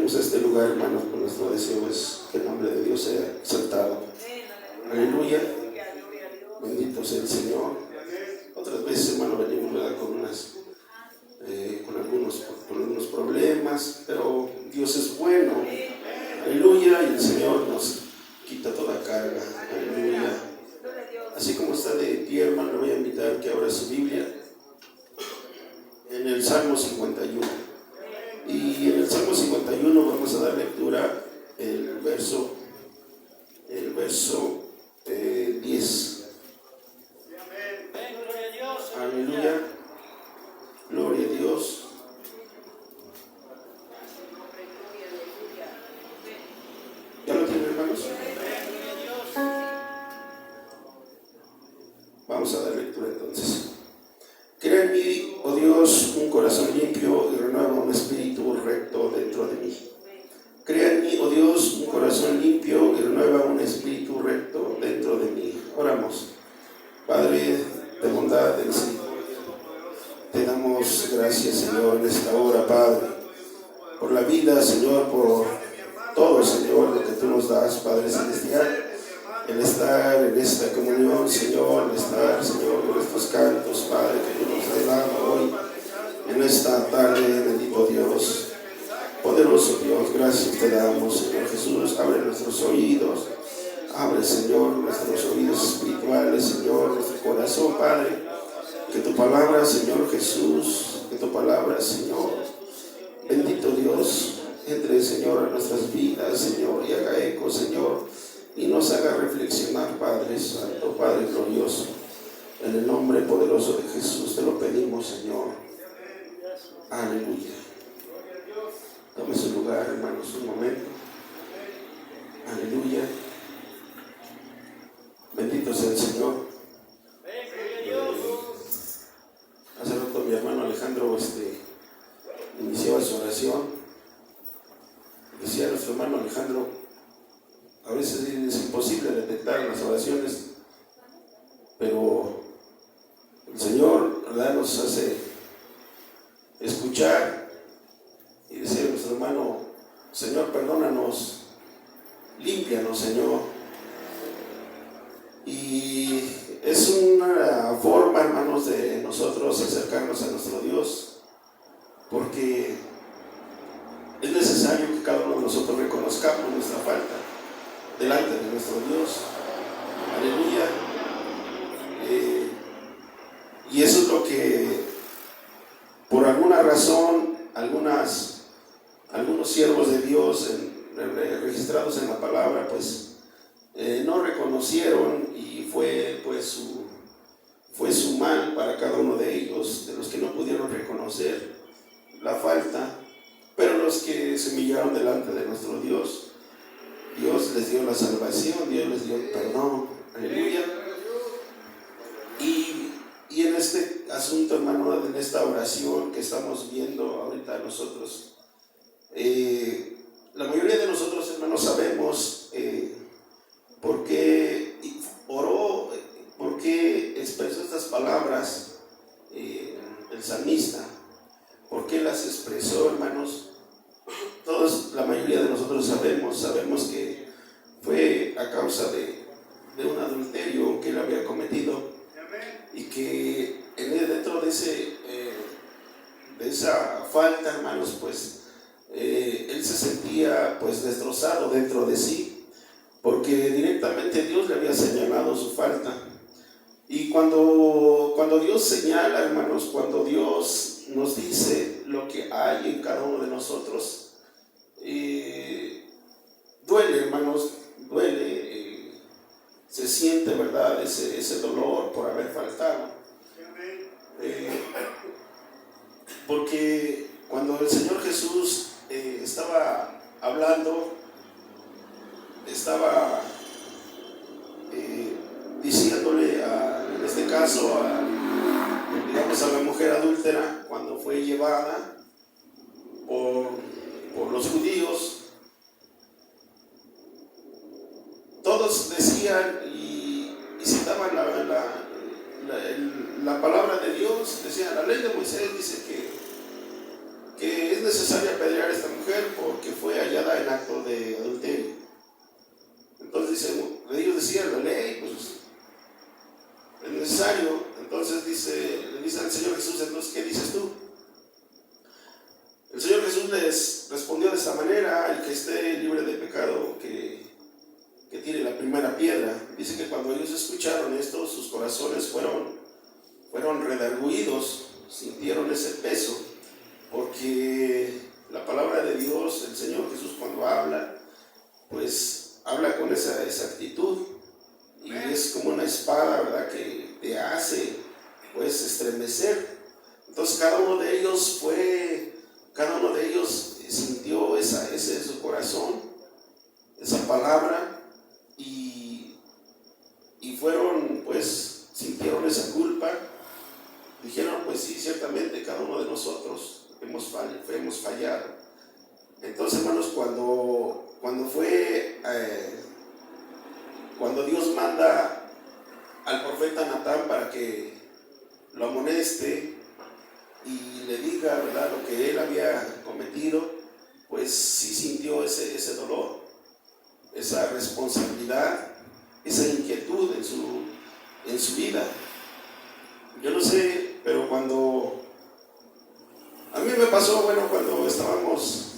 Venimos a este lugar, hermanos, con nuestro deseo es que el nombre de Dios sea exaltado. Aleluya. Bendito sea el Señor. Otras veces, hermano, venimos, ¿verdad?, con algunos problemas, pero Dios es bueno. Aleluya. Y el Señor nos quita toda carga. Aleluya. Así como está de pie, hermano, le voy a invitar que abra su Biblia en el Salmo 51. Y en el Salmo 51 vamos a dar lectura el verso 10. Aleluya. Gloria a Dios. ¿Ya lo tienen, hermanos? Vamos a dar lectura entonces. Crea en mí, oh Dios, un corazón limpio y renueva un espíritu recto dentro de mí. Crea en mí, oh Dios, un corazón limpio y renueva un espíritu recto dentro de mí. Oramos. Padre de bondad, de misericordia, te damos gracias, Señor, en esta hora, Padre, por la vida, Señor, por todo, Señor, lo que tú nos das, Padre celestial. El estar en esta comunión, Señor, el estar, Señor, con estos cantos, Padre, que tú nos has dado hoy, en esta tarde, bendito Dios, poderoso Dios, gracias te damos, Señor Jesús. Abre nuestros oídos, abre, Señor, nuestros oídos espirituales, Señor, nuestro corazón, Padre, que tu palabra, Señor Jesús, que tu palabra, Señor, bendito Dios, entre, Señor, a nuestras vidas, Señor, y haga eco, Señor, y nos haga reflexionar, Padre Santo, Padre glorioso. En el nombre poderoso de Jesús te lo pedimos, Señor. Aleluya. Tome su lugar, hermanos, un momento. Aleluya. Bendito sea el Señor. Hace rato mi hermano Alejandro iniciaba su oración. Decía nuestro hermano Alejandro, a veces es imposible detectar las oraciones, pero el Señor, ¿verdad?, nos hace escuchar y decir a nuestro hermano: Señor, perdónanos, límpianos, Señor. Y es una forma, hermanos, de nosotros acercarnos a nuestro Dios, porque es necesario que cada uno de nosotros reconozcamos nuestra falta delante de nuestro Dios. Aleluya. Y eso es lo que, por alguna razón, algunos siervos de Dios registrados en la palabra, pues no reconocieron, y fue su mal para cada uno de ellos, de los que no pudieron reconocer la falta. Pero los que se humillaron delante de nuestro Dios, Dios les dio la salvación, Dios les dio el perdón. Aleluya. Y en este asunto, hermano, en esta oración que estamos viendo ahorita nosotros, la mayoría de nosotros, hermanos, sabemos por qué oró, por qué expresó estas palabras el salmista, por qué las expresó, hermanos. Todos, la mayoría de nosotros sabemos que fue a causa de un adulterio que él había cometido, y que dentro de esa falta, hermanos, pues él se sentía pues destrozado dentro de sí, porque directamente Dios le había señalado su falta. Y cuando Dios señala, hermanos, cuando Dios nos dice lo que hay en cada uno de nosotros, duele, hermanos, duele, se siente, ¿verdad?, ese dolor por haber faltado. Porque cuando el Señor Jesús estaba hablando, estaba diciéndole en este caso a la mujer adúltera, cuando fue llevada por los judíos, todos decían y citaban la palabra de Dios. Decían: la ley de Moisés dice que es necesario apedrear a esta mujer. mujer porque fue hallada en acto de adulterio. Entonces ellos decían, la ley, pues es necesario. Entonces le dice al Señor Jesús, entonces, ¿qué dices tú? El Señor Jesús les respondió de esta manera: el que esté libre de pecado, que tire la primera piedra. Dice que cuando ellos escucharon esto, sus corazones fueron redargüidos, sintieron ese peso, porque la palabra de Dios, el Señor Jesús, cuando habla, pues habla con esa actitud, y es como una espada, ¿verdad?, que te hace pues estremecer. Entonces cada uno de ellos sintió ese de su corazón, esa palabra, y fueron, pues, sintieron esa culpa. Dijeron, pues sí, ciertamente cada uno de nosotros hemos fallado. Entonces, hermanos, cuando Dios manda al profeta Natán para que lo amoneste y le diga, ¿verdad?, lo que él había cometido, pues sí sintió ese dolor, esa responsabilidad, esa inquietud en su vida. Yo no sé, pero a mí me pasó, cuando estábamos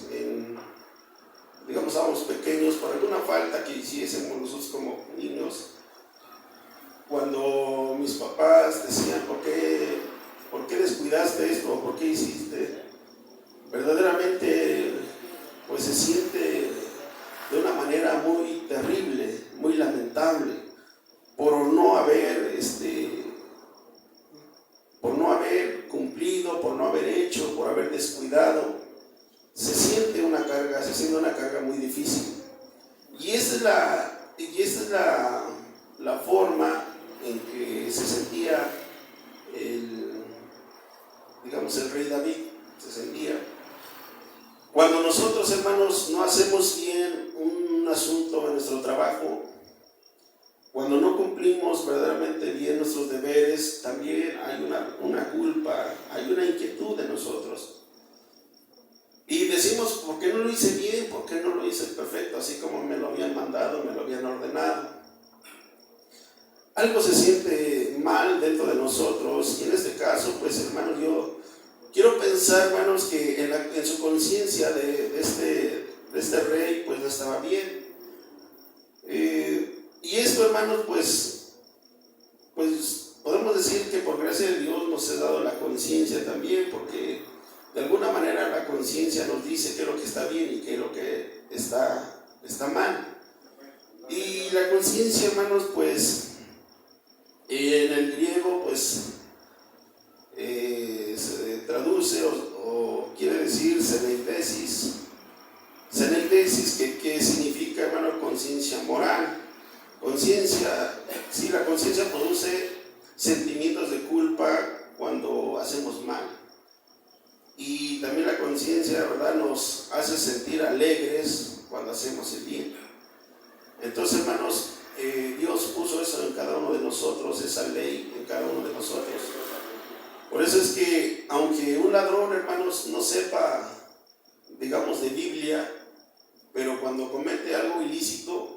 estábamos pequeños, por alguna falta que hiciésemos nosotros como niños, cuando mis papás decían, ¿por qué descuidaste esto? ¿Por qué hiciste? Verdaderamente, pues se siente de una manera muy terrible, muy lamentable, por no haber cumplido, por no haber hecho, por haber descuidado. Se siente una carga muy difícil. Y esa es la forma en que se sentía el rey David, se sentía. Cuando nosotros, hermanos, no hacemos bien un asunto en nuestro trabajo, cuando no cumplimos verdaderamente bien nuestros deberes, también hay una culpa, hay una inquietud en nosotros. Y decimos, ¿por qué no lo hice bien? ¿Por qué no lo hice perfecto? Así como me lo habían mandado, me lo habían ordenado. Algo se siente mal dentro de nosotros, y en este caso, pues, hermanos, yo quiero pensar, hermanos, que en su conciencia de este rey, pues no estaba bien. Y esto, hermanos, pues podemos decir que por gracia de Dios nos ha dado la conciencia también, porque de alguna manera la conciencia nos dice qué es lo que está bien y qué es lo que está mal. Y la conciencia, hermanos, pues en el griego, pues se traduce o quiere decir ceneidesis, que significa, hermano, conciencia moral. Conciencia, sí, la conciencia produce sentimientos de culpa cuando hacemos mal. Y también la conciencia, ¿verdad?, nos hace sentir alegres cuando hacemos el bien. Entonces, hermanos, Dios puso eso en cada uno de nosotros, esa ley en cada uno de nosotros. Por eso es que, aunque un ladrón, hermanos, no sepa, digamos, de Biblia, pero cuando comete algo ilícito,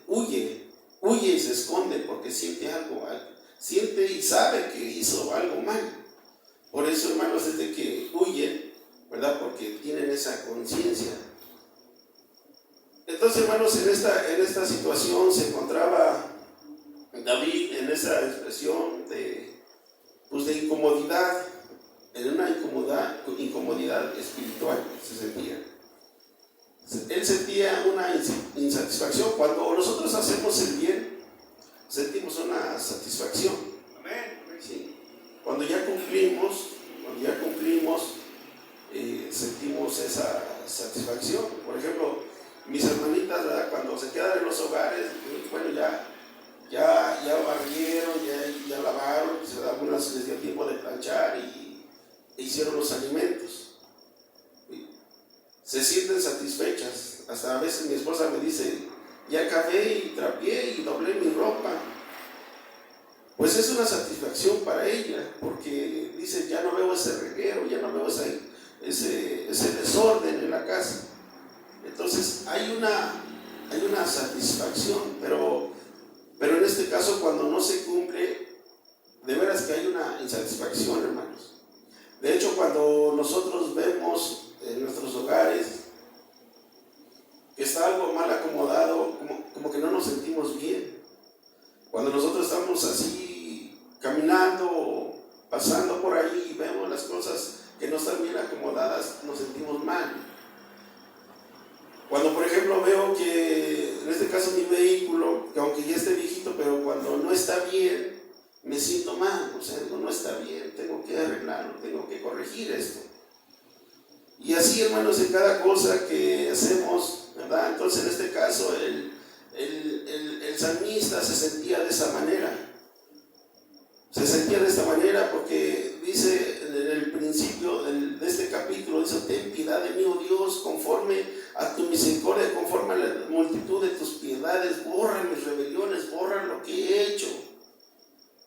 huye y se esconde porque siente siente y sabe que hizo algo mal. Por eso, hermanos, es de que huyen, ¿verdad?, porque tienen esa conciencia. Entonces, hermanos, en esta situación se encontraba David, en esa expresión de incomodidad, en una incomodidad espiritual se sentía. Él sentía una insatisfacción. Cuando nosotros hacemos el bien, sentimos una satisfacción. ¿Sí? Cuando ya cumplimos, sentimos esa satisfacción. Por ejemplo, mis hermanitas, ¿verdad?, cuando se quedan en los hogares, ya barrieron, ya lavaron, algunas les dio tiempo de planchar e hicieron los alimentos. Se sienten satisfechas. Hasta a veces mi esposa me dice, ya acabé y trapeé y doblé mi ropa. Pues es una satisfacción para ella, porque dice, ya no veo ese reguero, ya no veo ese desorden en la casa. hay una satisfacción, pero en este caso cuando no se cumple, de veras que hay una insatisfacción, hermanos. De hecho, cuando nosotros vemos en nuestros hogares que está algo mal acomodado, como que no nos sentimos bien. Cuando nosotros estamos así caminando, pasando por ahí y vemos las cosas que no están bien acomodadas, nos sentimos mal. Cuando por ejemplo veo que, en este caso mi vehículo, que aunque ya esté viejito, pero cuando no está bien, me siento mal, o sea, no está bien, tengo que arreglarlo, tengo que corregir esto. Y así, hermanos, en cada cosa que hacemos, ¿verdad? Entonces en este caso el salmista se sentía de esa manera. Se sentía de esta manera porque dice en el principio de este capítulo, dice: ten piedad de mí, oh Dios, conforme a tu misericordia, conforme a la multitud de tus piedades, borra mis rebeliones, borra lo que he hecho.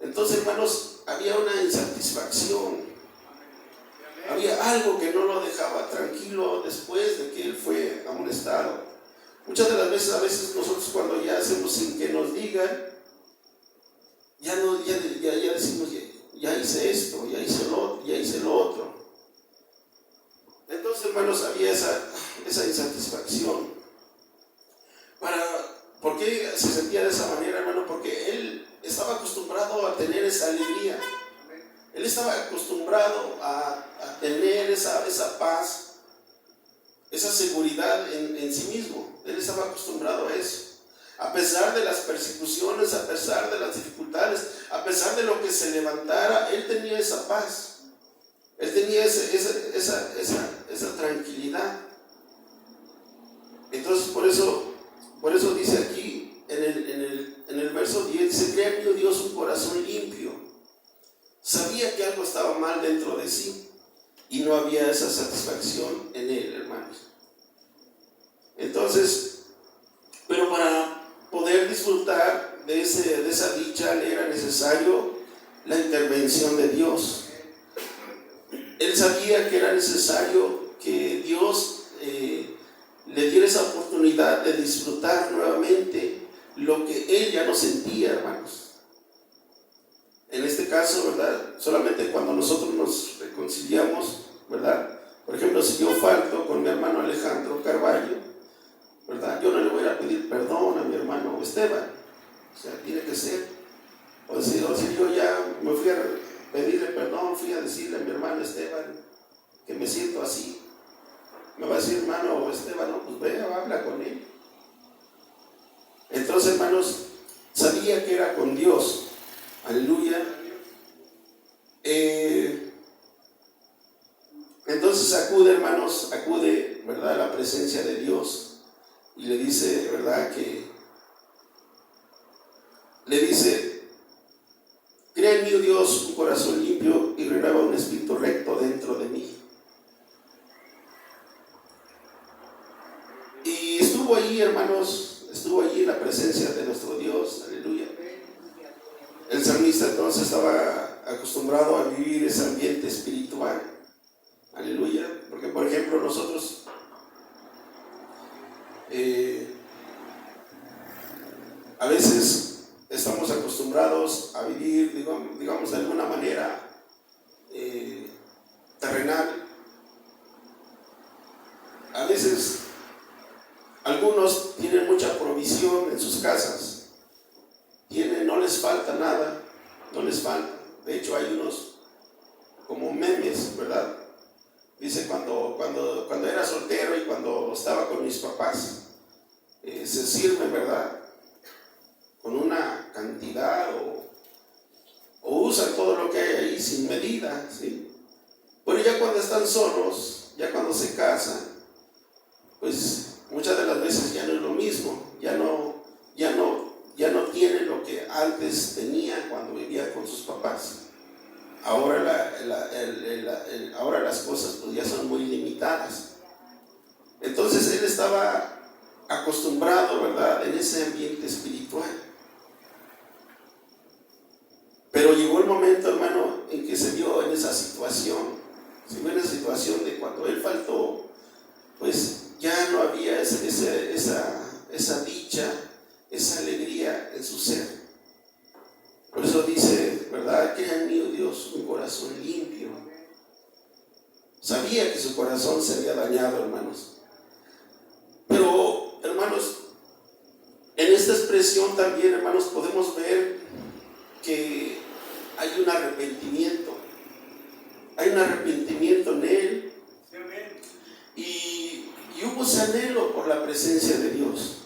Entonces, hermanos, había una insatisfacción, había algo que no lo dejaba tranquilo después de que él fue amonestado. Muchas de las veces, a veces nosotros cuando ya hacemos sin que nos digan, ya decimos, ya hice esto, ya hice lo otro. Entonces, hermanos, había esa insatisfacción. ¿Por qué se sentía de esa manera, hermano? Porque él estaba acostumbrado a tener esa alegría. Él estaba acostumbrado a tener esa paz, esa seguridad en sí mismo. Él estaba acostumbrado a eso. A pesar de las persecuciones, a pesar de las dificultades, a pesar de lo que se levantara, él tenía esa paz. Él tenía esa tranquilidad. Entonces, por eso dice aquí, en el verso 10, dice: crea en mí, oh Dios, un corazón limpio. Sabía que algo estaba mal dentro de sí y no había esa satisfacción en él, hermanos. Entonces, pero para poder disfrutar de esa dicha le era necesario la intervención de Dios. Él sabía que era necesario que Dios le diera esa oportunidad de disfrutar nuevamente lo que él ya no sentía, hermanos. En este caso, ¿verdad? Solamente cuando nosotros nos reconciliamos, ¿verdad? Por ejemplo, si yo falto con mi hermano Alejandro Carballo, ¿verdad? Yo no le voy a pedir perdón a mi hermano Esteban. O sea, tiene que ser. O si yo ya me fui a pedirle perdón, fui a decirle a mi hermano Esteban que me siento así, me va a decir: hermano Esteban, no, pues ve, habla con él. Entonces, hermanos, sabía que era con Dios. Aleluya. Entonces acude, ¿verdad?, a la presencia de Dios y le dice, ¿verdad?, crea en mí, oh Dios, un corazón limpio y renueva un espíritu recto dentro de mí. Y estuvo allí, hermanos, en la presencia de nuestro Dios. Aleluya. El salmista entonces estaba acostumbrado a vivir ese ambiente espiritual. Aleluya. Porque, por ejemplo, nosotros a veces estamos acostumbrados a vivir, digamos de alguna manera terrenal. A veces algunos tienen mucha provisión en sus casas. No les falta nada, no les falta. De hecho, hay unos como memes, ¿verdad? Dice: cuando era soltero y cuando estaba con mis papás, se sirve, ¿verdad?, con una cantidad o usan todo lo que hay ahí sin medida, ¿sí? Pero ya cuando están solos, ya cuando se casan, pues muchas de las veces ya no es lo mismo, ya no tiene lo que antes tenía cuando vivía con sus papás. Ahora ahora las cosas pues ya son muy limitadas. Entonces él estaba acostumbrado, ¿verdad?, en ese ambiente espiritual. Pero llegó el momento, hermano, en que se vio en esa situación. de cuando él faltó, pues ya no había esa corazón se había dañado, hermanos. Pero, hermanos, en esta expresión también, hermanos, podemos ver que hay un arrepentimiento. Hay un arrepentimiento en él. Y hubo ese anhelo por la presencia de Dios.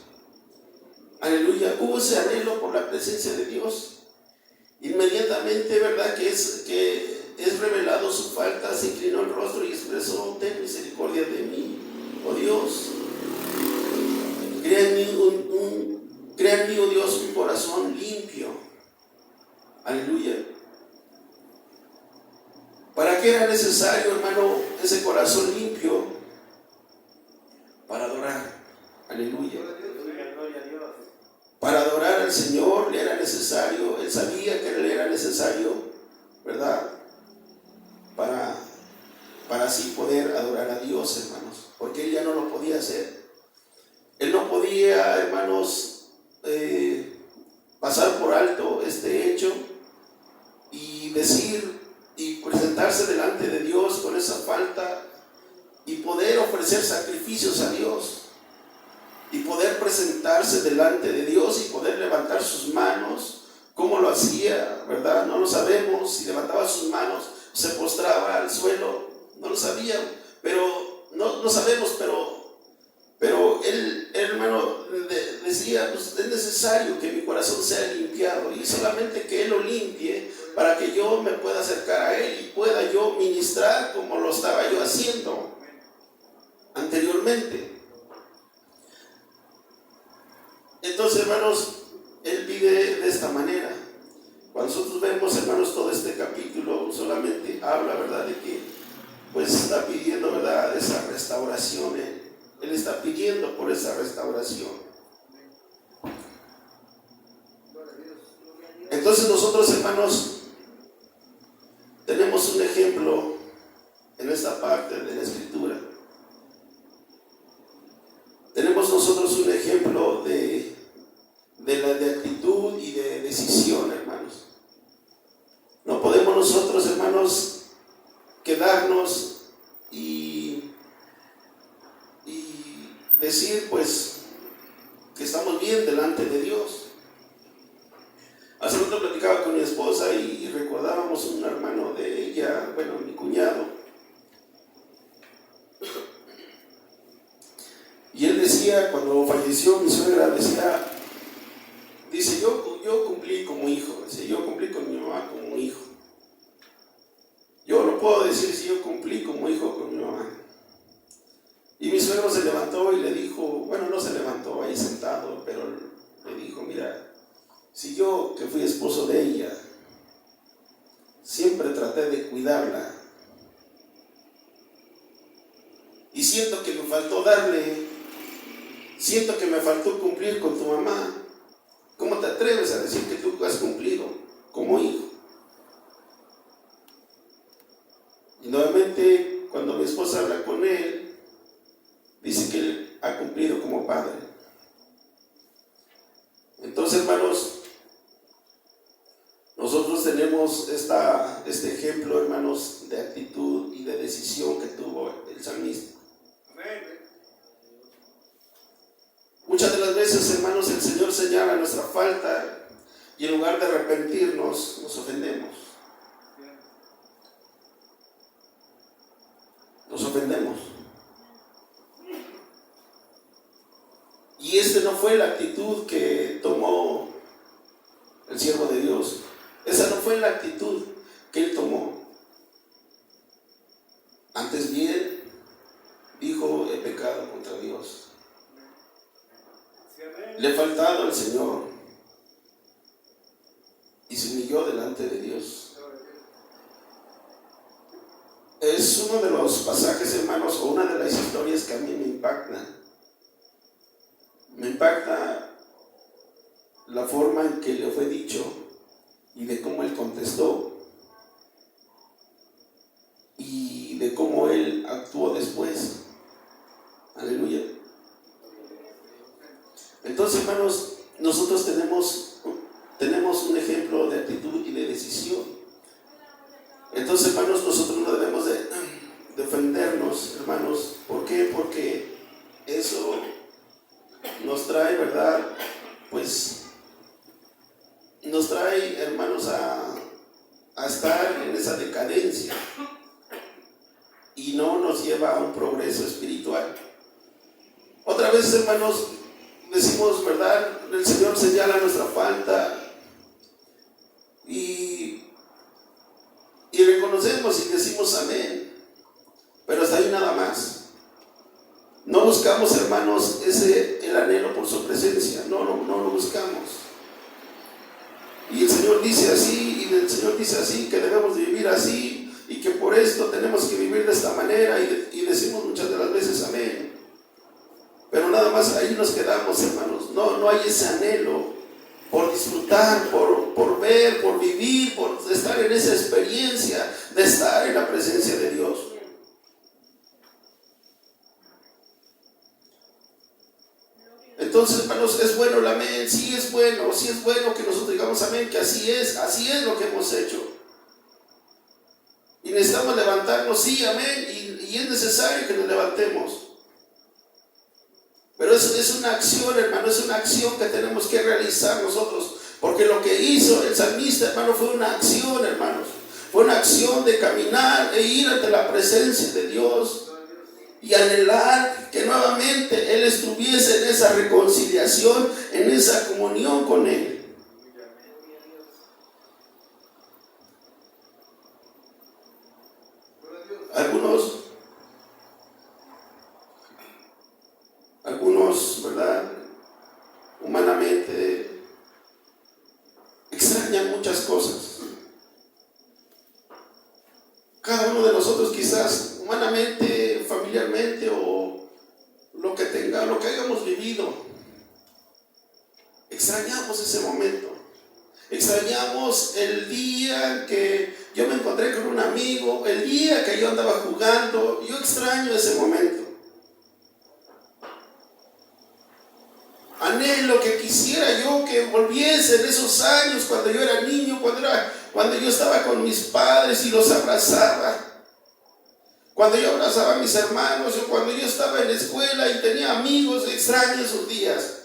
Aleluya, hubo ese anhelo por la presencia de Dios. Inmediatamente, ¿verdad? Que es revelado su falta, se inclinó el rostro y expresó: ten misericordia de mí, oh Dios. Crea en mí, oh Dios, un corazón limpio. Aleluya. ¿Para qué era necesario, hermano, ese corazón limpio? Para adorar. Aleluya. Para adorar al Señor le era necesario, él sabía que le era necesario, ¿verdad? Para así poder adorar a Dios, hermanos, porque él ya no lo podía hacer. Él no podía, hermanos, pasar por alto este hecho y decir y presentarse delante de Dios con esa falta y poder ofrecer sacrificios a Dios. Y poder presentarse delante de Dios y poder levantar sus manos. ¿Cómo lo hacía? ¿Verdad? No lo sabemos. Si levantaba sus manos, se postraba al suelo. No lo sabíamos. Pero no sabemos. Pero él, hermano, decía: pues es necesario que mi corazón sea limpiado. Y solamente que Él lo limpie para que yo me pueda acercar a Él y pueda yo ministrar como lo estaba yo haciendo anteriormente. Entonces, hermanos, él pide de esta manera. Cuando nosotros vemos, hermanos, todo este capítulo, solamente habla, ¿verdad?, de que pues está pidiendo, ¿verdad?, esa restauración. Él está pidiendo por esa restauración. Entonces nosotros, hermanos, tenemos un ejemplo en esta parte de la Escritura. Tenemos nosotros un ejemplo de actitud y de decisión, hermanos. No podemos nosotros, hermanos, quedarnos y decir, pues, que estamos bien delante de Dios. Hace rato platicaba con mi esposa y recordábamos un hermano de ella, bueno, mi cuñado. Y él decía, cuando falleció mi suegra, dice, yo cumplí como hijo, dice, yo cumplí con mi mamá como hijo. Yo no puedo decir si yo cumplí como hijo con mi mamá. Y mi suegro se levantó y le dijo, bueno, no se levantó ahí sentado, pero le dijo: mira, si yo, que fui esposo de ella, siempre traté de cuidarla, y siento que me faltó siento que me faltó cumplir con tu mamá, ¿cómo te atreves a decir que tú has cumplido como hijo? Y nuevamente, cuando mi esposa habla con él, dice que él ha cumplido como padre. Entonces, hermanos, nosotros tenemos este ejemplo, hermanos, de actitud y de decisión que tuvo el salmista. Muchas de las veces, hermanos, el Señor señala nuestra falta y en lugar de arrepentirnos, nos ofendemos. Nos ofendemos. Y no fue la actitud que tomó el siervo de Dios. Esa no fue la actitud que él tomó. Antes bien, dijo: he pecado contra Dios. Le he faltado al Señor y se humilló delante de Dios. Es uno de los pasajes, hermanos, o una de las historias que a mí me impactan. Me impacta la forma en que le fue dicho y de cómo él contestó y de cómo él actuó después. Aleluya. Entonces, hermanos, nosotros tenemos un ejemplo de actitud y de decisión. Entonces, hermanos, nosotros no debemos de ofendernos menos, hermanos. ¿Por qué? Porque eso nos trae, ¿verdad? Pues nos trae, hermanos, a estar en esa decadencia y no nos lleva a un progreso espiritual. Otra vez, hermanos, decimos, ¿verdad? El Señor señala nuestra falta y reconocemos y decimos amén, pero hasta ahí nada más. No buscamos, hermanos, el anhelo por su presencia, no lo buscamos. Y el Señor dice así, que debemos de vivir así, y que por esto tenemos que vivir de esta manera, y decimos muchas de las veces amén. Pero nada más ahí nos quedamos, hermanos. No hay ese anhelo por disfrutar, por ver, por vivir, por estar en esa experiencia de estar en la presencia de Dios. Entonces, hermanos, ¿es bueno el amén? Sí es bueno que nosotros digamos amén, que así es lo que hemos hecho. Y necesitamos levantarnos, sí, amén, y es necesario que nos levantemos. Pero es una acción, hermano, es una acción que tenemos que realizar nosotros. Porque lo que hizo el salmista, hermano, fue una acción, hermanos. Fue una acción de caminar e ir ante la presencia de Dios y anhelar que nuevamente Él estuviese en esa reconciliación, en esa comunión con Él. Algunos, ¿verdad? Humanamente extrañan muchas cosas. Cada uno de nosotros quizás humanamente, familiarmente o lo que hayamos vivido, extrañamos ese momento. Extrañamos el día que yo me encontré con un amigo, el día que yo andaba jugando. Yo extraño ese momento. Anhelo que quisiera yo que volviesen esos años cuando yo era niño, cuando yo estaba con mis padres y los abrazaba, cuando yo abrazaba a mis hermanos, o cuando yo estaba en la escuela y tenía amigos. Extraño esos días.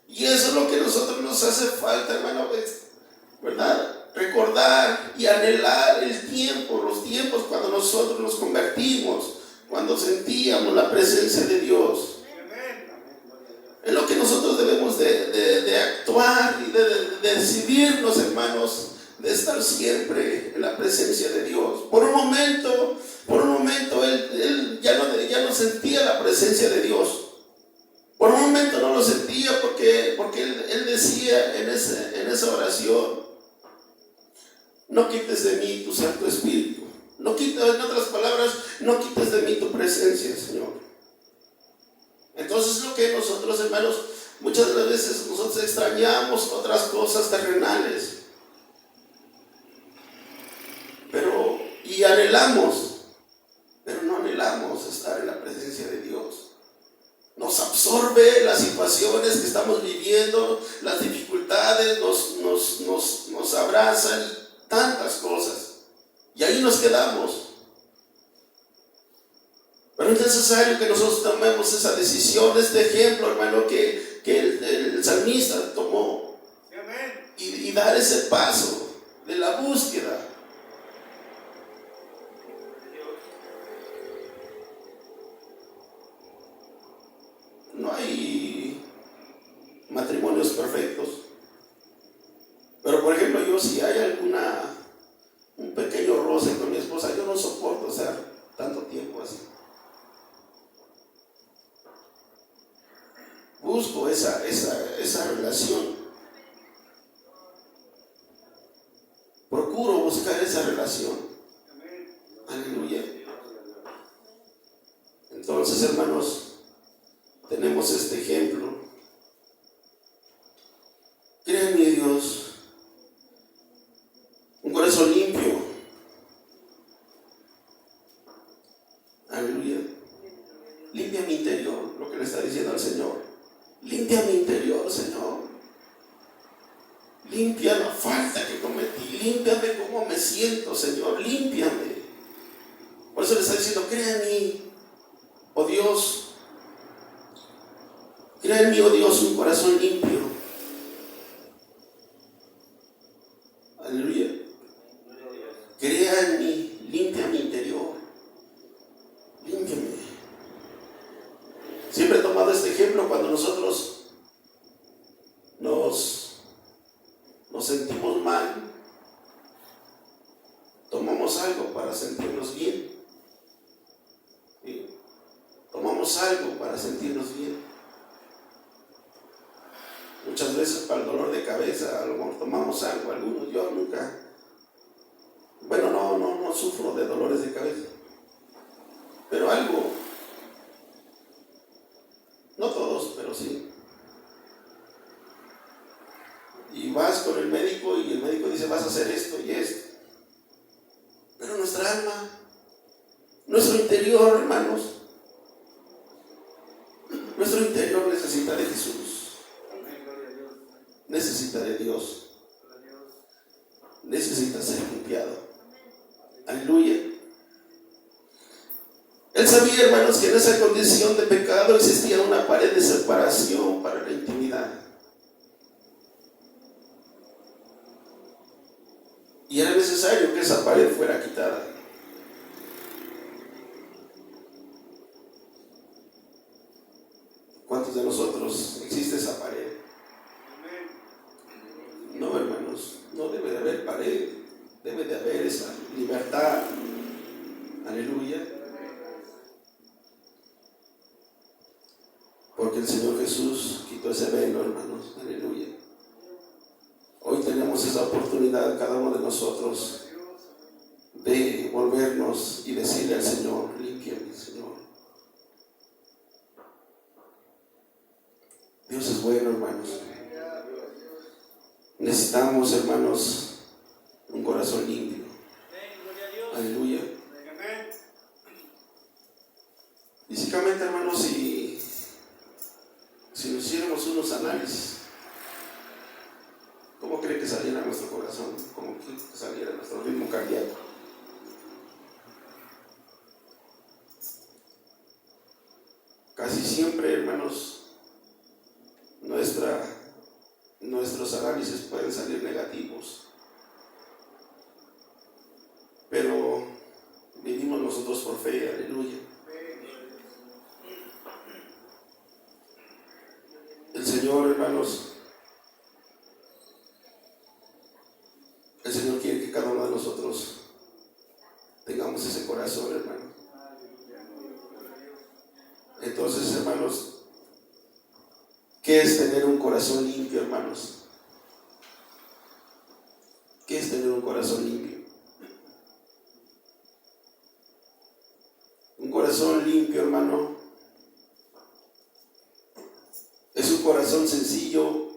Y eso es lo que a nosotros nos hace falta, hermano, ¿verdad? Recordar y anhelar los tiempos cuando nosotros nos convertimos, cuando sentíamos la presencia de Dios. Es lo que nosotros debemos de actuar y de decidirnos, hermanos, de estar siempre en la presencia de Dios. Por un momento él ya no sentía la presencia de Dios. Por un momento no lo sentía porque él decía en esa oración: no quites de mí tu Santo Espíritu. En otras palabras, no quites de mí tu presencia, Señor. Entonces, lo que nosotros, hermanos, muchas de las veces nosotros extrañamos otras cosas terrenales, y anhelamos, pero no anhelamos estar en la presencia de Dios. Nos absorbe las situaciones que estamos viviendo, las dificultades, nos abrazan, tantas cosas, y ahí nos quedamos. Pero es necesario que nosotros tomemos esa decisión, este ejemplo, hermano, que el salmista tomó, y dar ese paso de la búsqueda. No hay matrimonios perfectos, pero por ejemplo, yo, si hay un pequeño roce con mi esposa, yo no soporto estar tanto tiempo así. Busco esa relación. Procuro buscar esa relación. Aleluya. Entonces, hermanos, tenemos este ejemplo. Crea en mi Dios un corazón limpio. Aleluya. Limpia mi interior, lo que le está diciendo al Señor. Limpia mi interior, Señor. Limpia la falta que cometí. Límpiame cómo me siento, Señor. Límpiame. eso le está diciendo, crea en mí, oh Dios. Crea en mí, oh Dios, un corazón limpio. Aleluya. Crea en mí, limpia mi interior. Límpiame. Siempre he tomado este ejemplo cuando nosotros nos sentimos mal. Tomamos algo para sentirnos bien. ¿Sí? Tomamos algo para sentirnos bien. Muchas veces para el dolor de cabeza, a lo mejor tomamos algo, algunos, yo nunca. Bueno, no sufro de dolores de cabeza. Pero algo, no todos, pero sí. Y vas con el médico y el médico dice, vas a hacer esto y esto. Pero nuestra alma, nuestro interior, hermanos, nuestro interior necesita de Jesús, necesita de Dios, necesita ser limpiado. Aleluya. Él sabía, hermanos, que en esa condición de pecado existía una pared de separación para la intimidad. Y era necesario que esa pared fuera quitada. ¿Cuántos de nosotros existe esa pared? No, hermanos, no debe de haber pared, debe de haber esa libertad. Aleluya. Porque el Señor Jesús quitó ese velo, hermanos. Aleluya. Hoy tenemos esa oportunidad, cada uno de nosotros, de volvernos y decirle al Señor, límpiame, Señor. Dios es bueno, hermanos. Necesitamos, hermanos, un corazón limpio. Aleluya. Físicamente, hermanos, si nos hiciéramos unos análisis, ¿cómo cree que saliera nuestro corazón? ¿Cómo cree que saliera nuestro ritmo cardíaco? Casi siempre, hermanos, nuestros análisis pueden salir negativos. Pero vivimos nosotros por fe, aleluya. El Señor, hermanos, el Señor quiere que cada uno de nosotros tengamos ese corazón, hermano. Entonces, hermanos, ¿qué es tener un corazón limpio, hermanos? ¿Qué es tener un corazón limpio? Un corazón limpio, hermano, es un corazón sencillo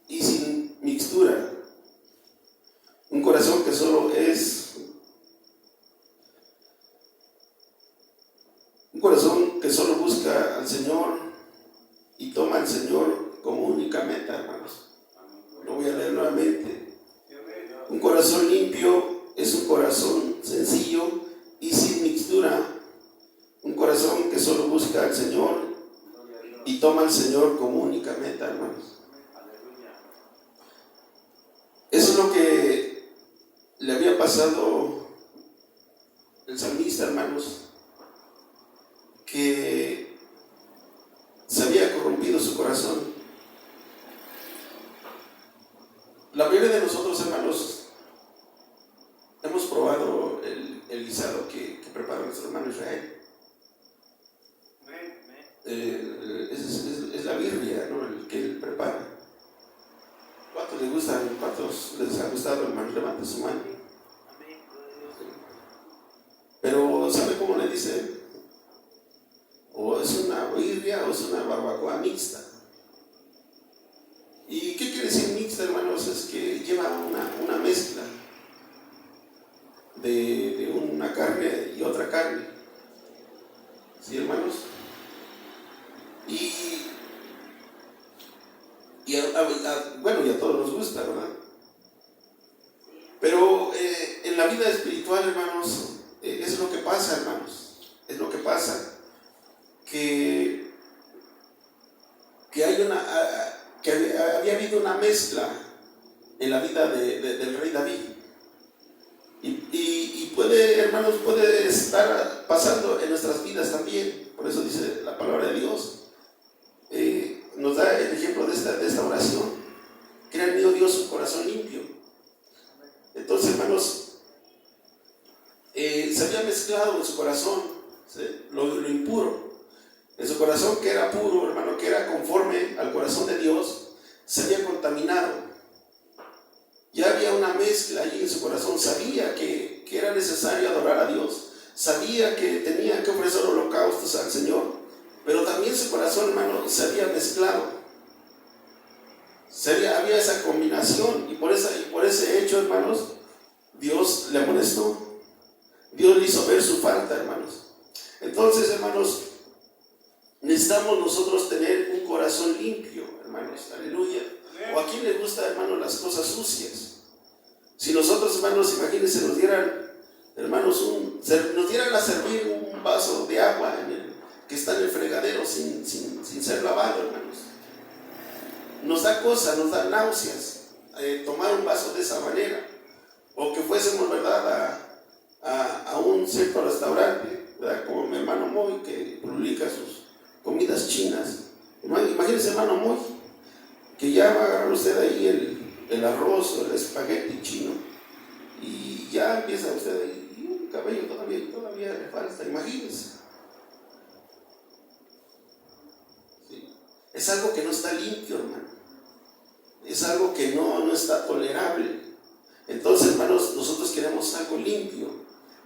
y sin mixtura. Un corazón que solo es un corazón que solo busca al Señor y toma al Señor como única meta, hermanos. Lo voy a leer nuevamente. Un corazón limpio es un corazón sencillo y sin mixtura. Un corazón que solo busca al Señor y toma al Señor como única meta, hermanos. Eso es lo que le había pasado el salmista, hermanos, que se había corrompido su corazón. La mayoría de nosotros, hermanos, hemos probado el guisado que prepara nuestro hermano Israel. Es la birria, ¿no? El que él prepara. ¿Cuántos les gustan? ¿Cuántos les ha gustado, hermano? Levante su mano. Pero ¿sabe cómo le dice? O es una birria o es una barbacoa mixta. ¿Y qué quiere decir mixta, hermanos? Es que lleva una mezcla de una carne y otra carne. ¿Sí, hermanos? Bueno, y a todos nos gusta, ¿verdad? Pero en la vida espiritual, hermanos, eso es lo que pasa, hermanos. que había habido una mezcla en la vida del rey David. Y puede, hermanos, puede estar pasando en nuestras vidas también. Por eso dice la palabra de Dios. Nos da el ejemplo de esta oración. Crea en mí, oh Dios, un corazón limpio. Entonces, hermanos, se había mezclado en su corazón, ¿sí?, lo impuro. En su corazón, que era puro, hermano, que era conforme al corazón de Dios, se había contaminado. Ya había una mezcla allí en su corazón. Sabía que era necesario adorar a Dios. Sabía que tenía que ofrecer holocaustos al Señor. Pero también su corazón, hermano, se había mezclado. Había esa combinación. Y por ese hecho, hermanos, Dios le amonestó. Dios le hizo ver su falta, hermanos. Entonces, hermanos, necesitamos nosotros tener un corazón limpio, hermanos. Aleluya. ¿O a quién le gusta, hermanos, las cosas sucias? Si nosotros, hermanos, imagínense, nos dieran, hermanos, nos dieran a servir un vaso de agua que está en el fregadero sin ser lavado, hermanos. Nos da cosas, nos da náuseas tomar un vaso de esa manera. O que fuésemos, ¿verdad?, a un cierto restaurante, ¿verdad?, como mi hermano Moy, que publica sus comidas chinas. Imagínense, hermano Moy, que ya va a agarrar usted ahí el arroz o el espagueti chino, y ya empieza usted ahí, y un cabello todavía le falta, imagínense. ¿Sí? Es algo que no está limpio, hermano. Es algo que no está tolerable. Entonces, hermanos, nosotros queremos algo limpio.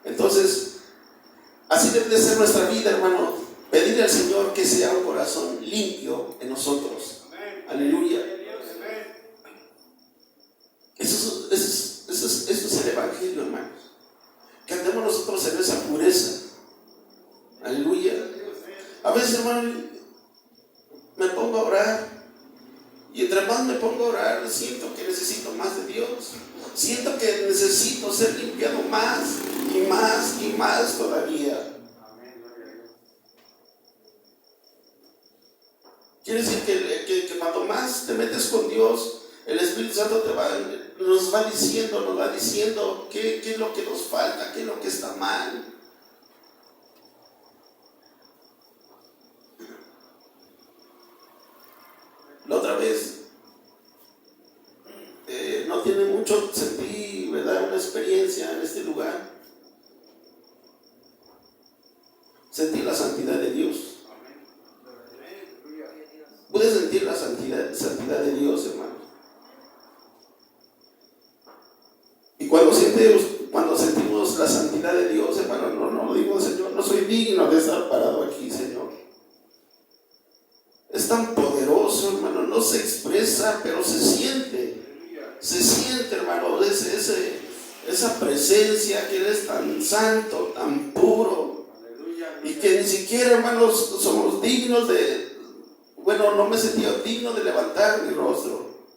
Entonces, así debe de ser nuestra vida, hermano. Pedirle al Señor que sea un corazón limpio en nosotros. Aleluya. Eso es el Evangelio, hermanos. Que andemos nosotros en esa pureza. Aleluya. A veces, hermano, me pongo a orar. Y entre más me pongo a orar, siento que necesito más de Dios. Siento que necesito ser limpiado más y más y más todavía. Quiere decir que cuando más te metes con Dios, el Espíritu Santo nos va diciendo qué es lo que nos falta, qué es lo que está mal. La otra vez, no tiene mucho, sentí, ¿verdad?, una experiencia en este lugar. Sentí la santidad de Dios. Pude sentir la santidad de Dios, hermano. Y cuando sentimos la santidad de Dios, hermano, no digo, Señor, no soy digno de estar parado aquí, Señor. Es tan poderoso, hermano, no se expresa, pero se siente. Se siente, hermano, esa presencia, que eres tan santo, tan puro, y que ni siquiera, hermanos, somos dignos no me sentía digno de levantar mi rostro.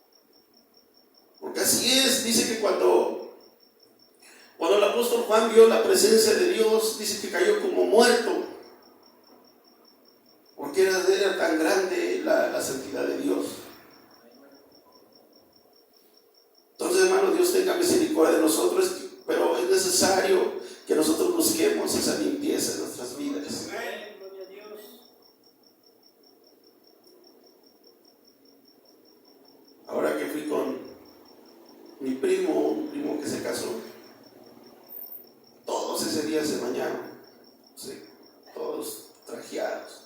Porque así es, dice que cuando el apóstol Juan vio la presencia de Dios, dice que cayó como muerto, porque era tan grande la santidad de Dios. Entonces, hermano, Dios tenga misericordia de nosotros, pero es necesario que nosotros busquemos esa limpieza en nuestras vidas. Ahora que fui con mi primo, un primo que se casó, todos ese día se bañaron, ¿sí?, todos trajeados.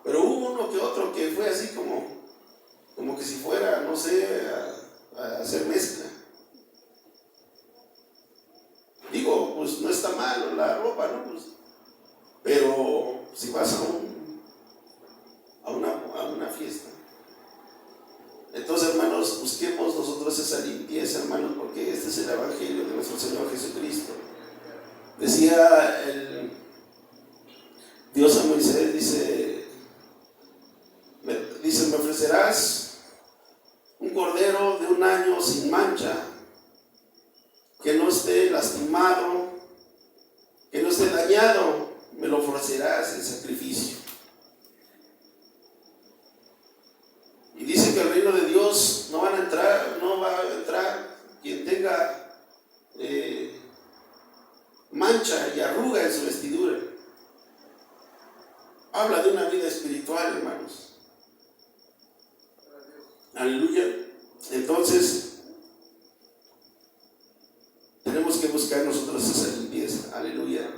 Pero hubo uno que otro que fue así como que si fuera, no sé, a hacer mezcla. Digo, pues no está mal la ropa, ¿no? Pues, pero si vas a una fiesta. Entonces, hermanos, busquemos nosotros esa limpieza, hermanos, porque este es el Evangelio de nuestro Señor Jesucristo. Decía Dios a Moisés, dice, me ofrecerás un cordero de 1 año sin mancha, que no esté lastimado, que no esté dañado, me lo ofrecerás en sacrificio. habla de una vida espiritual, hermanos. Aleluya. Entonces, tenemos que buscar nosotros esa limpieza. Aleluya.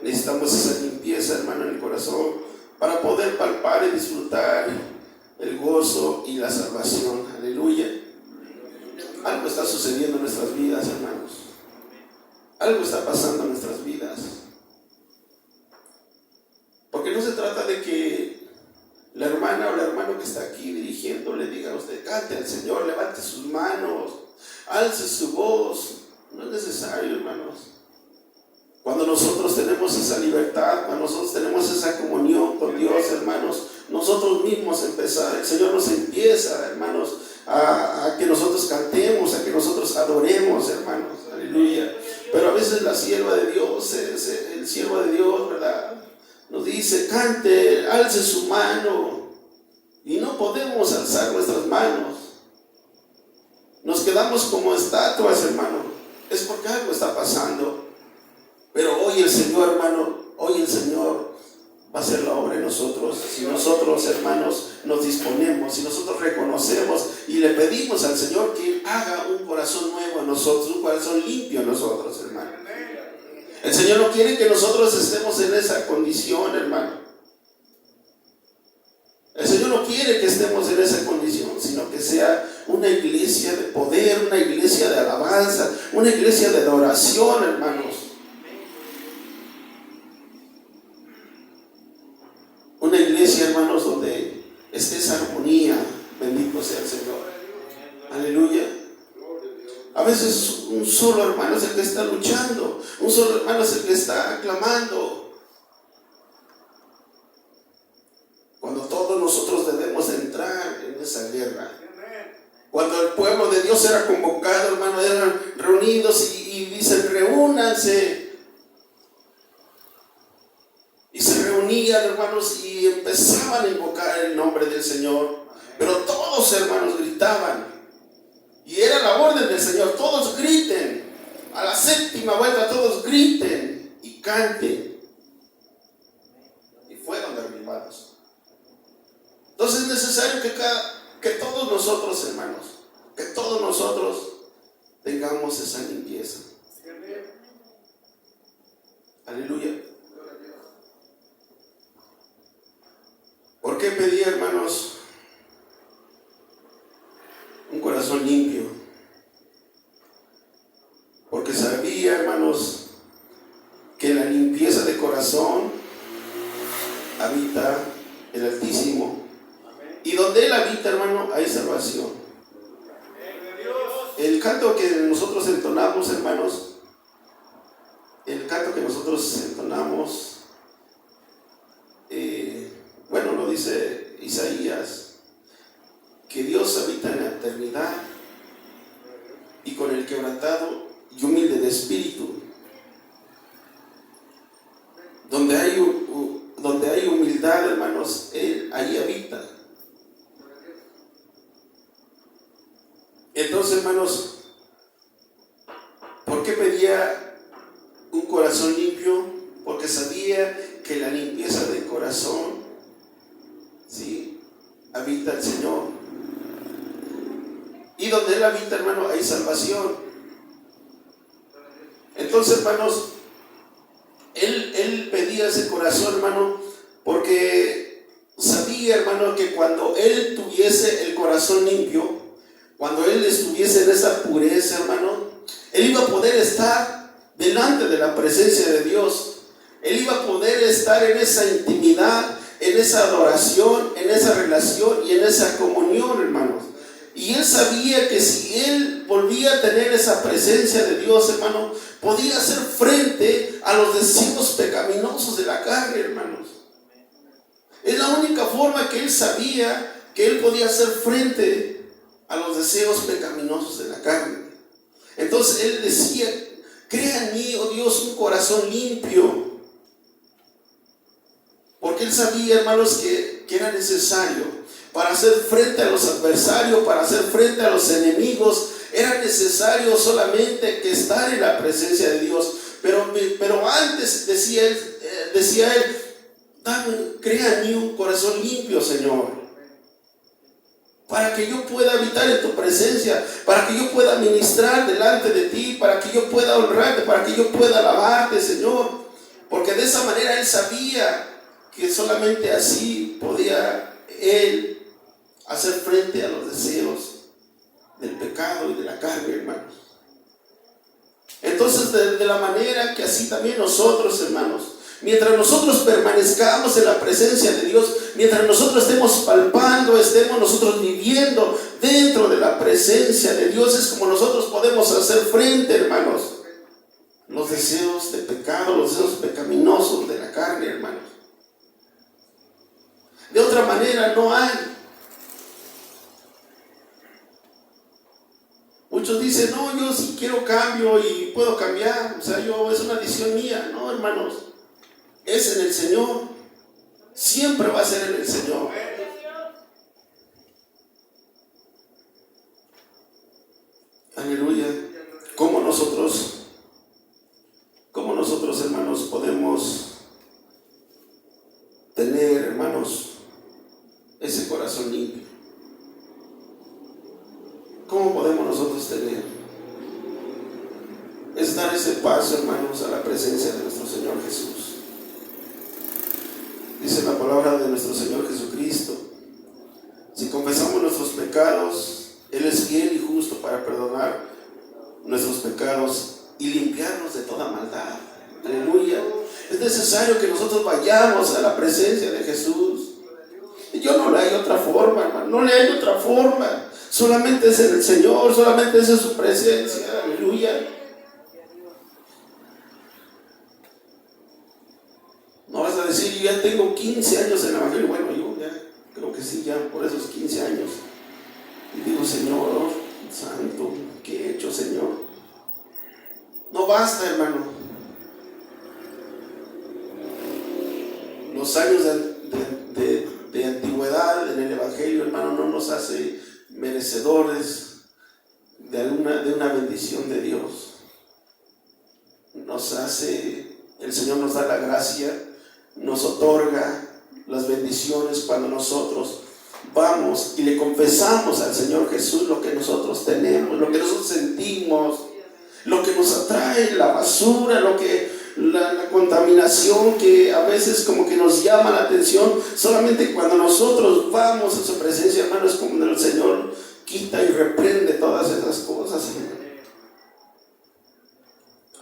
Necesitamos esa limpieza, hermano, en el corazón para poder palpar y disfrutar el gozo y la salvación. Aleluya. Algo está sucediendo en nuestras vidas, hermanos. Algo está pasando en nuestras vidas. Porque no se trata de que la hermana o el hermano que está aquí dirigiendo le diga a usted: cante al Señor, levante sus manos, alce su voz. No es necesario, hermanos. Cuando nosotros tenemos esa libertad, cuando nosotros tenemos esa comunión con Dios, hermanos, nosotros mismos empezar, el Señor nos empieza, hermanos, a que nosotros cantemos, a que nosotros adoremos, hermanos. Aleluya. Pero a veces la sierva de Dios, el siervo de Dios, ¿verdad?, nos dice: cante, alce su mano. Y no podemos alzar nuestras manos. Nos quedamos como estatuas, hermano. Es porque algo está pasando. Pero hoy el Señor, hermano, hoy el Señor va a hacer la obra en nosotros. Si nosotros, hermanos, nos disponemos, si nosotros reconocemos y le pedimos al Señor que haga un corazón nuevo en nosotros, un corazón limpio en nosotros, hermano. El Señor no quiere que nosotros estemos en esa condición, hermano. El Señor no quiere que estemos en esa condición, sino que sea una iglesia de poder, una iglesia de alabanza, una iglesia de adoración, hermanos. Una iglesia, hermanos, donde esté esa armonía. Bendito sea el Señor. Aleluya. A veces un solo hermano es el que está luchando, un solo hermano es el que está clamando, cuando todos nosotros debemos entrar en esa guerra. Cuando el pueblo de Dios era convocado, hermano, eran reunidos y dicen: reúnanse. Y se reunían, hermanos, y empezaban a invocar el nombre del Señor. Pero todos, hermanos, gritaban. Y era la orden del Señor: todos griten. A la séptima vuelta todos griten y canten. Y fueron derribados. Entonces es necesario que todos nosotros, hermanos, que todos nosotros tengamos esa limpieza. Aleluya. ¿Por qué pedí, hermanos, un corazón limpio? Porque sabía, hermanos, que en la limpieza de corazón habita el Altísimo. Y donde Él habita, hermano, hay salvación. El canto que nosotros entonamos, hermanos, bueno, lo dice Isaías, que Dios habita en la eternidad y con el quebrantado y humilde de espíritu. Donde hay humildad, hermanos, Él ahí habita. Entonces, hermanos, ¿por qué pedía un corazón limpio? Porque sabía que la limpieza del corazón, ¿sí?, habita el Señor. Y donde Él habita, hermano, hay salvación. Entonces, hermanos, Él pedía ese corazón, hermano, porque sabía, hermano, que cuando Él tuviese el corazón limpio, cuando Él estuviese en esa pureza, hermano, Él iba a poder estar delante de la presencia de Dios. Él iba a poder estar en esa intimidad, en esa adoración, en esa relación y en esa comunión, hermanos. Y Él sabía que si Él volvía a tener esa presencia de Dios, hermano, podía hacer frente a los deseos pecaminosos de la carne, hermanos. Es la única forma que Él sabía que Él podía hacer frente a los deseos pecaminosos de la carne. Entonces Él decía: crea en mí, oh Dios, un corazón limpio. Porque Él sabía, hermanos, que era necesario para hacer frente a los adversarios, para hacer frente a los enemigos. Era necesario solamente que estar en la presencia de Dios. Pero antes decía él, Crea en mí un corazón limpio, Señor, para que yo pueda habitar en tu presencia, para que yo pueda ministrar delante de ti, para que yo pueda honrarte, para que yo pueda alabarte, Señor. Porque de esa manera él sabía que solamente así podía él hacer frente a los deseos del pecado y de la carne, hermanos. Entonces, de la manera que así también nosotros, hermanos, mientras nosotros permanezcamos en la presencia de Dios, mientras nosotros estemos palpando, estemos nosotros viviendo dentro de la presencia de Dios, es como nosotros podemos hacer frente, hermanos, los deseos de pecado, los deseos pecaminosos de la carne, hermanos. De otra manera no hay. Muchos dicen, no, yo sí quiero cambio y puedo cambiar, o sea, es una decisión mía. No, hermanos, es en el Señor, siempre va a ser en el Señor. Aleluya. ¿Cómo nosotros, hermanos, podemos tener, hermanos, ese corazón limpio? ¿Cómo podemos nosotros tener? Es dar ese paso, hermanos, a la presencia de nuestro Señor Jesús. Dice la palabra de nuestro Señor Jesucristo: si confesamos nuestros pecados, Él es fiel y justo para perdonar nuestros pecados y limpiarnos de toda maldad. Aleluya. Es necesario que nosotros vayamos a la presencia de Jesús. Yo no le hay otra forma, hermano, no le hay otra forma. Solamente es en el Señor, solamente es en su presencia. Aleluya. No vas a decir, yo ya tengo 15 años en el Evangelio. Bueno, yo ya creo que sí, ya por esos 15 años. Y digo, Señor Santo, ¿qué he hecho, Señor? No basta, hermano. Los años de antigüedad en el Evangelio, hermano, no nos hace merecedores de una bendición de Dios. El Señor nos da la gracia, nos otorga las bendiciones cuando nosotros vamos y le confesamos al Señor Jesús lo que nosotros tenemos, lo que nosotros sentimos, lo que nos atrae, la basura, la contaminación que a veces como que nos llama la atención. Solamente cuando nosotros vamos a su presencia, hermano, es como el Señor quita y reprende todas esas cosas.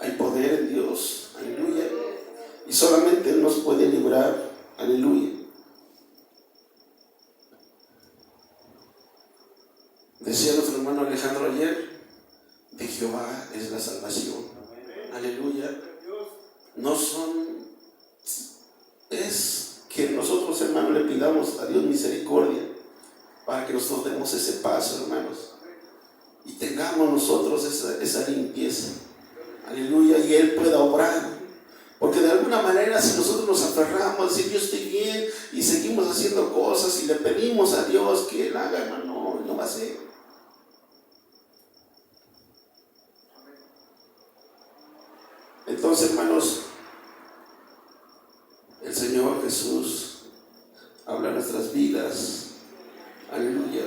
Hay poder en Dios, aleluya, y solamente Él nos puede librar, aleluya. Decía nuestro hermano Alejandro ayer: de Jehová es la salvación, aleluya. Es que nosotros, hermanos, le pidamos a Dios misericordia para que nosotros demos ese paso, hermanos, y tengamos nosotros esa limpieza, aleluya, y Él pueda obrar. Porque de alguna manera, si nosotros nos aferramos a decir yo estoy bien y seguimos haciendo cosas y le pedimos a Dios que Él haga, hermano, no va a ser. Entonces, hermanos, el Señor Jesús habla a nuestras vidas, aleluya.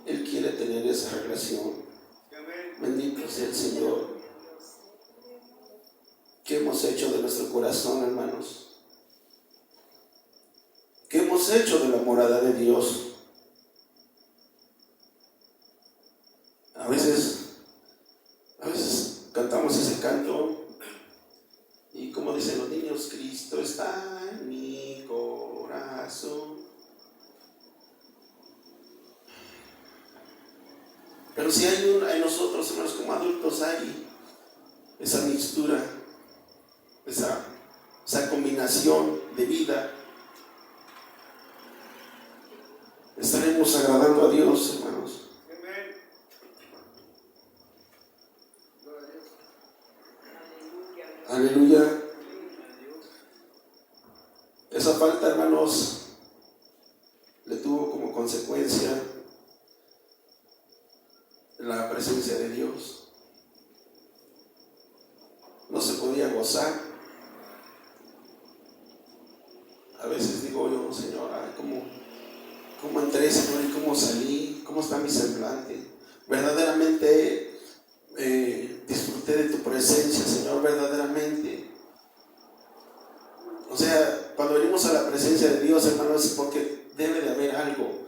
Él quiere tener esa relación. Bendito sea el Señor. ¿Qué hemos hecho de nuestro corazón, hermanos? ¿Qué hemos hecho de la morada de Dios? A veces cantamos ese canto y como dicen los niños, Cristo está en mi corazón. Pero si hay en nosotros, hermanos, como adultos, hay esa mixtura, esa combinación de vida, estaremos agradando a Dios, hermanos. Aleluya. Esa falta, hermanos, le tuvo como consecuencia la presencia de Dios. No se podía gozar. A veces digo yo, Señor, ay, ¿cómo entré, Señor, y cómo salí? ¿Cómo está mi semblante? Verdaderamente disfruté de tu presencia, Señor, verdaderamente. O sea, cuando venimos a la presencia de Dios, hermanos, es porque debe de haber algo.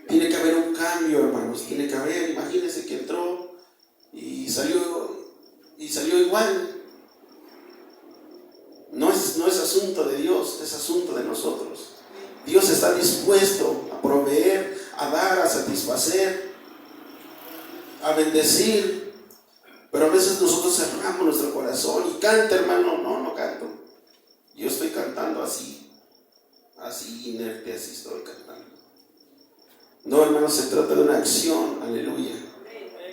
Tiene que haber un cambio, hermanos. Tiene que haber, imagínense que entró y salió igual. No es asunto de Dios, es asunto de nosotros. Dios está dispuesto a proveer, a dar, a satisfacer, a bendecir. Pero a veces nosotros cerramos nuestro corazón y canta, hermano. No canto. Yo estoy cantando así inerte, así estoy cantando. No, hermano, se trata de una acción, aleluya.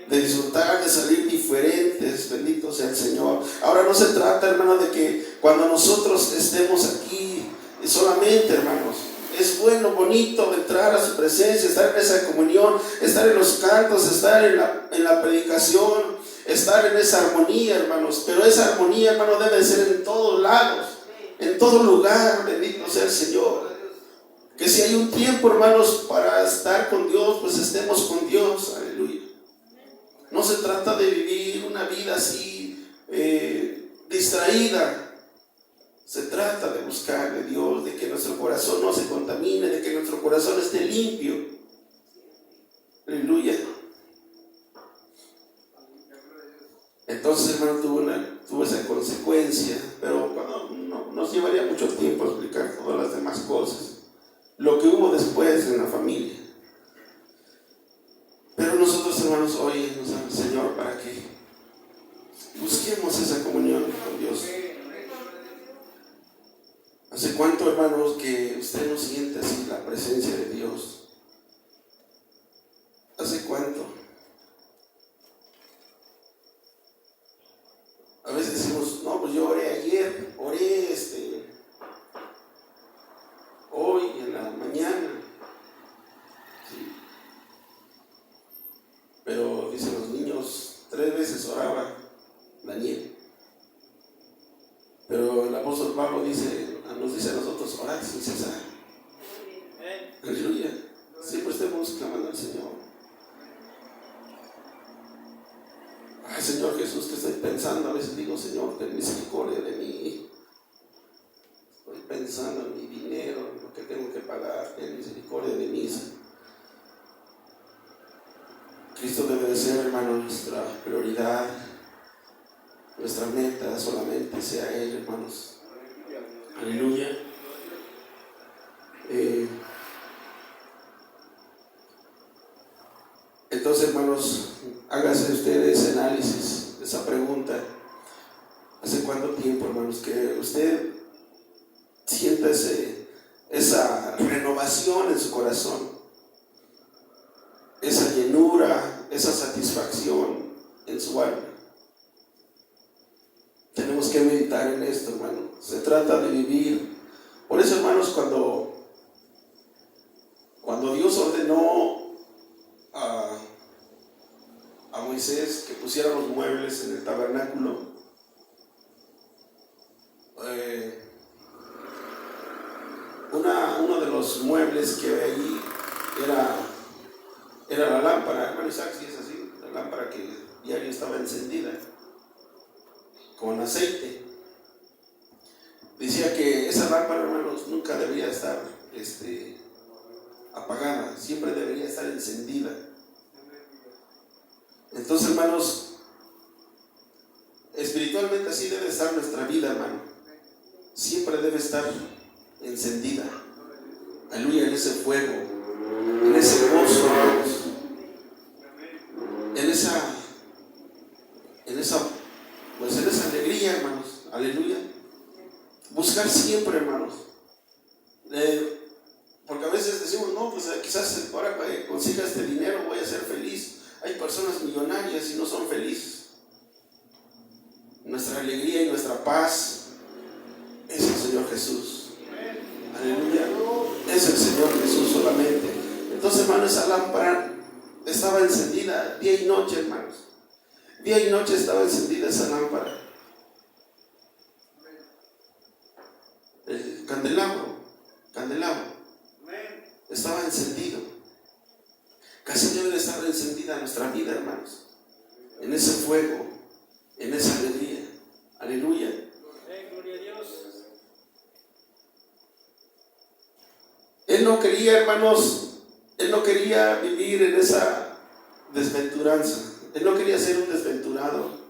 De disfrutar, de salir diferentes, bendito sea el Señor. Ahora no se trata, hermano, de que cuando nosotros estemos aquí, solamente, hermanos, es bueno, bonito entrar a su presencia, estar en esa comunión, estar en los cantos, estar en la predicación, estar en esa armonía, hermanos. Pero esa armonía, hermano, debe ser en todos lados, en todo lugar, bendito sea el Señor. Que si hay un tiempo, hermanos, para estar con Dios, pues estemos con Dios, aleluya. No se trata de vivir una vida así distraída. Se trata de buscar de Dios, de que nuestro corazón no se contamine, de que nuestro corazón esté limpio. Aleluya. Entonces, hermano, tuvo esa consecuencia, pero no nos llevaría mucho tiempo explicar todas las demás cosas. Lo que hubo después en la familia. Pero nosotros, hermanos, hoy nos da el Señor para que busquemos esa comunión con Dios. ¿Hace cuánto, hermanos, que usted no siente así la presencia de Dios? ¿Hace cuánto? A veces decimos, no, pues yo oré ayer, oré hoy en la mañana. ¿Sí? Pero dicen los niños, 3 veces oraba Daniel. Pero el apóstol Pablo nos dice a nosotros, orad sin cesar. Aleluya. Siempre estemos clamando al Señor. Ay, Señor Jesús, que estoy pensando. A veces digo, Señor, ten misericordia de mí. Estoy pensando en mi dinero, en lo que tengo que pagar. Ten misericordia de mí. Cristo debe de ser, hermano, nuestra prioridad. Nuestra meta solamente sea Él, hermanos. Aleluya. Entonces, hermanos, hágase ustedes ese análisis, esa pregunta. ¿Hace cuánto tiempo, hermanos, que usted sienta esa renovación en su corazón? Esa llenura, esa satisfacción en su alma. Tenemos que meditar en esto, hermano. Se trata de vivir. Por eso, hermanos, cuando Dios ordenó a Moisés que pusiera los muebles en el tabernáculo, uno de los muebles que había allí era la lámpara, hermano Isaac, si es así, la lámpara que diario estaba encendida con aceite. Decía que esa lámpara, hermanos, nunca debería estar apagada, siempre debería estar encendida. Entonces, hermanos, espiritualmente así debe estar nuestra vida, hermano. Siempre debe estar encendida. Aleluya, en ese fuego, en ese gozo, hermanos, en esa alegría, hermanos. Aleluya. Buscar siempre, hermanos. Porque a veces decimos, no, pues quizás ahora que consiga este dinero voy a ser feliz. Hay personas millonarias y no son felices. Nuestra alegría y nuestra paz es el Señor Jesús. Aleluya. Es el Señor Jesús solamente. Entonces, hermanos, esa lámpara estaba encendida día y noche, hermanos. Día y noche estaba encendida esa lámpara. El candelabro candelabro. Estaba encendido. Casi debe de estar encendida nuestra vida, hermanos, en ese fuego, en esa alegría. Aleluya. Gloria a Dios. Él no quería, hermanos, él no quería vivir en esa desventuranza. Él no quería ser un desventurado.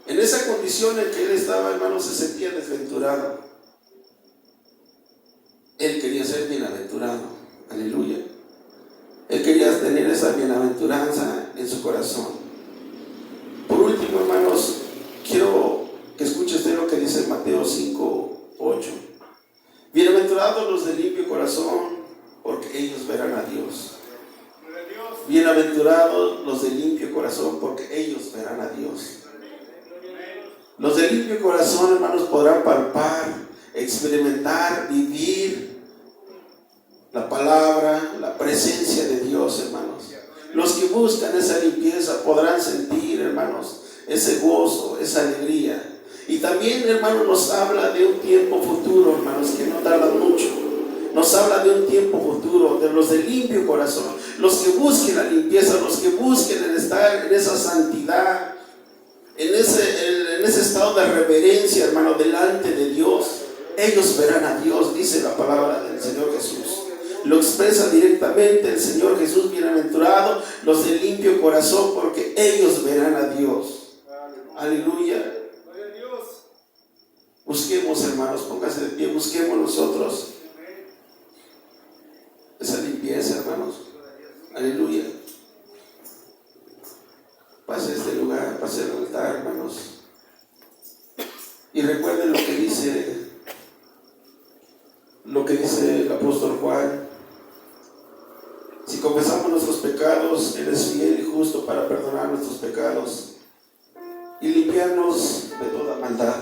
En esa condición en que él estaba, hermanos, se sentía desventurado. Él quería ser bienaventurado. Aleluya. Él quería tener esa bienaventuranza en su corazón. Por último, hermanos, quiero que escuche usted lo que dice Mateo 5:8. Bienaventurados los de limpio corazón, porque ellos verán a Dios. Bienaventurados los de limpio corazón, porque ellos verán a Dios. Los de limpio corazón, hermanos, podrán palpar, experimentar, vivir la palabra, la presencia de Dios, hermanos. Los que buscan esa limpieza podrán sentir, hermanos, ese gozo, esa alegría. Y también, hermanos, nos habla de un tiempo futuro, hermanos, que no tarda mucho. Nos habla de un tiempo futuro, de los de limpio corazón, los que busquen la limpieza, los que busquen el estar en esa santidad, en ese estado de reverencia, hermano, delante de Dios. Ellos verán a Dios, dice la palabra del Señor Jesús. Lo expresa directamente el Señor Jesús: bienaventurado los de limpio corazón, porque ellos verán a Dios. Aleluya. Busquemos, hermanos, póngase de pie, busquemos nosotros esa limpieza, hermanos. Aleluya. Pase este lugar, pase el altar, hermanos. Y recuerden lo que dice el apóstol Juan: si confesamos nuestros pecados, Él es fiel y justo para perdonar nuestros pecados y limpiarnos de toda maldad.